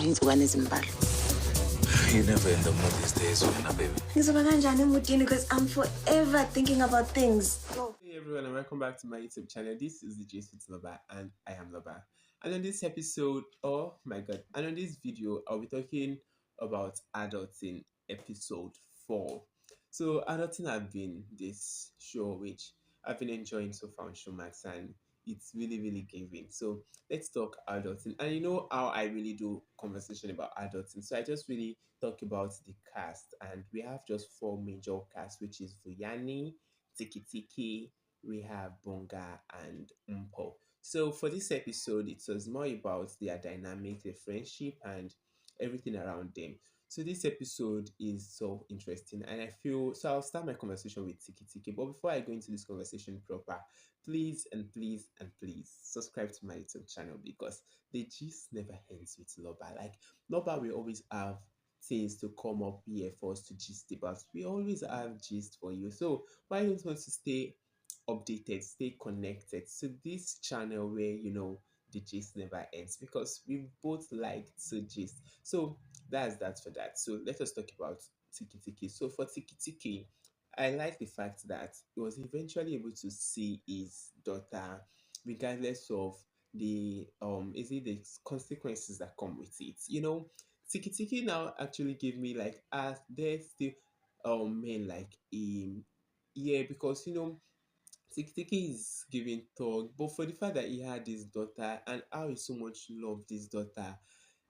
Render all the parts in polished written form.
You never in the mood these days, baby. Because I'm forever thinking about things. Hey everyone, and welcome back to my YouTube channel. This is the Jace with Loba, and I am Loba. And on this episode, oh my god, and on this video, I'll be talking about adulting episode 4. So, adulting have been this show which I've been enjoying so far on Showmax, and it's really giving. So, let's talk adulting. And you know how I really do conversation about adulting, so I just really talk about the cast, and we have just 4 major casts, which is Vuyani, Tikitiki, we have Bonga and Mpho. So for this episode, it was more about their dynamic, their friendship, and everything around them. So this episode is so interesting, and I feel so. I'll start my conversation with Tikitiki, but before I go into this conversation proper, please subscribe to my YouTube channel because the gist never ends with Loba. Like Loba will always have things to come up here for us to gist about. We always have gist for you. So why don't you want to stay updated, stay connected to this channel where the gist never ends because we both like to gist. So that's that for that. So let us talk about Tikitiki. So for Tikitiki, I like the fact that he was eventually able to see his daughter regardless of the is it the consequences that come with it. Tikitiki now actually gave me like there's still men like him. Yeah, because Tikitiki is giving talk, but for the fact that he had his daughter and how he so much loved his daughter,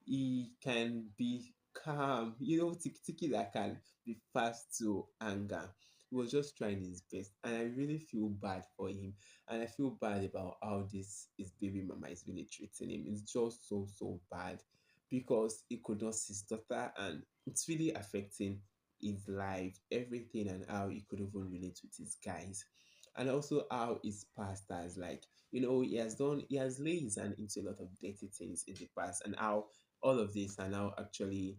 he can be calm. Tikitiki that can be fast to anger. He was just trying his best, and I really feel bad for him. And I feel bad about how this his baby mama is really treating him. It's just so bad because he could not see his daughter, and it's really affecting his life, everything, and how he could even relate with his guys, and also how his past has he has laid his hand into a lot of dirty things in the past, and how all of these are now actually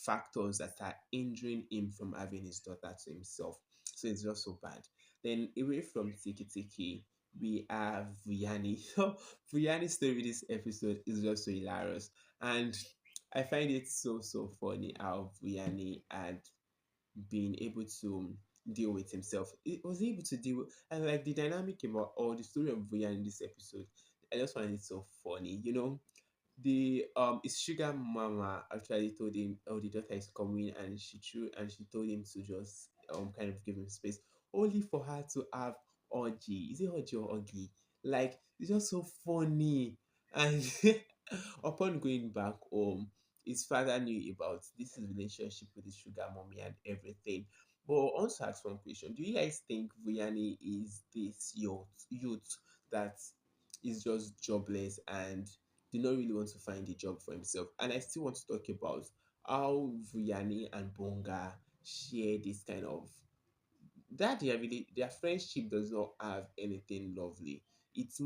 factors that are hindering him from having his daughter to himself. So it's just so bad. Then away from Tiki Tiki, we have Vuyani. So Vuyani's story this episode is just so hilarious. And I find it so funny how Vuyani had been able to deal with himself. He was able to deal with, and like the dynamic about all the story of Vuyani in this episode. I just find it so funny. The his sugar mama actually told him, oh, the daughter is coming, and she told him to just kind of give him space, only for her to have orgy. Is it orgy or orgy? Like it's just so funny. And upon going back home, his father knew about this relationship with his sugar mommy and everything. But I want to ask one question: do you guys think Vuyani is this youth that is just jobless and did not really want to find a job for himself? And I still want to talk about how Vuyani and Bonga share this kind of that they are really their friendship does not have anything lovely. It's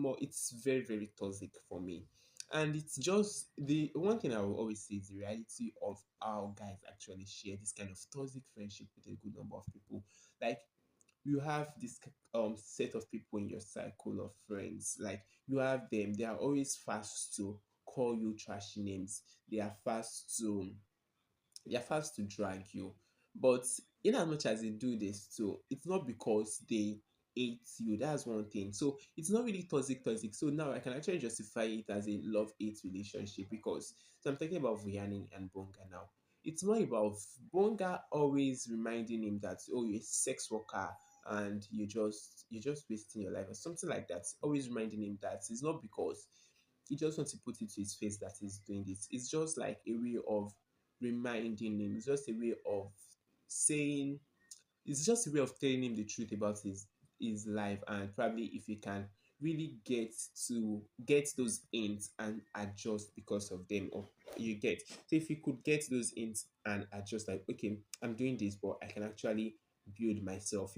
very toxic for me. And it's just the one thing I will always say is the reality of how guys actually share this kind of toxic friendship with a good number of people. Like you have this set of people in your circle of friends. Like you have them, they are always fast to call you trashy names. They are fast to drag you. But in as much as they do this too, it's not because they hate you. That's one thing. So it's not really toxic. So now I can actually justify it as a love-hate relationship because so I'm talking about Vuyani and Bonga now. It's more about Bonga always reminding him that, oh, you're a sex worker and you're just wasting your life or something like that. Always reminding him that it's not because he just wants to put it to his face that he's doing this. It's just like a way of reminding him. It's just a way of saying, it's just a way of telling him the truth about his life, and probably if he can really get those hints and adjust because of them, or you get, so if he could get those hints and adjust, like, okay, I'm doing this but I can actually build myself.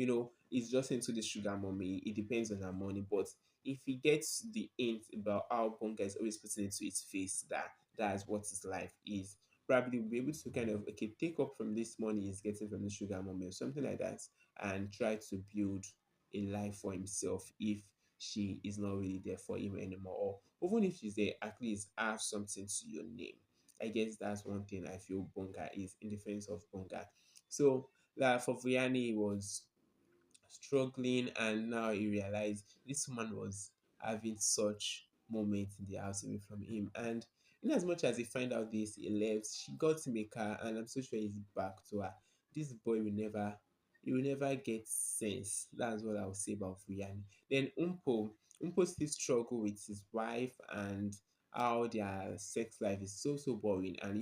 It's just into the sugar mommy, it depends on her money. But if he gets the hint about how Bonga is always putting into his face that that's what his life is, probably will be able to kind of, okay, take up from this money he's getting from the sugar mommy or something like that, and try to build a life for himself if she is not really there for him anymore, or even if she's there, at least have something to your name. I guess that's one thing I feel Bonga is in defense of Bonga. So that for Vuyani he was struggling, and now he realized this woman was having such moments in the house away from him. And in as much as he find out this, he left. She got him a car, and I'm so sure he's back to her. This boy will never, he will never get sense. That's what I'll say about Vuyani. Then Umpo still struggle with his wife, and how their sex life is so boring, and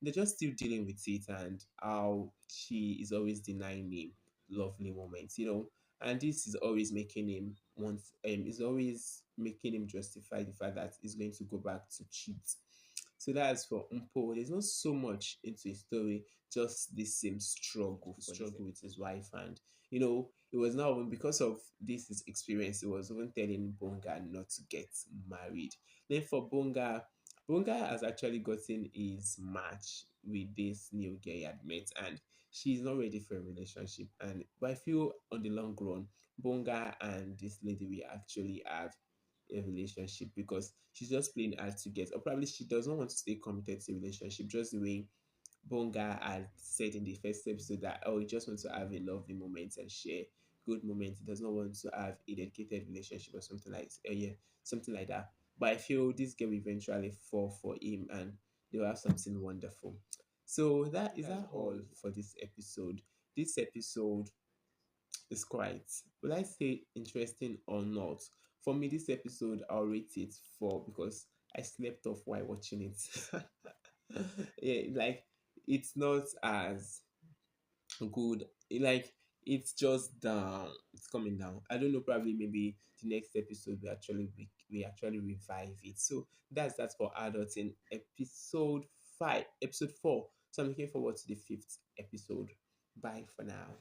they're just still dealing with it, and how she is always denying him lovely moments, and this is always making him want is always making him justify the fact that he's going to go back to cheat. So that's for Umpo. There's not so much into his story, just the same struggle with his wife. And it was now even because of this his experience, it was even telling Bonga not to get married. Then for Bonga has actually gotten his match with this new girl he had met, and she's not ready for a relationship. And but I feel on the long run, Bonga and this lady will actually have a relationship, because she's just playing hard to get, or probably she does not want to stay committed to a relationship, just the way Bonga had said in the first episode that he just wants to have a lovely moment and share good moments. He does not want to have a dedicated relationship or something like yeah, something like that. But I feel this girl will eventually fall for him, and they'll have something wonderful. So that is that all for this episode. This episode is quite, will I say interesting or not? For me, this episode I'll rate it 4 because I slept off while watching it. Yeah, like it's not as good. Like it's just down. It's coming down. I don't know. Probably maybe the next episode we actually revive it. So that's for adults in episode 5, episode 4. So I'm looking forward to the 5th episode. Bye for now.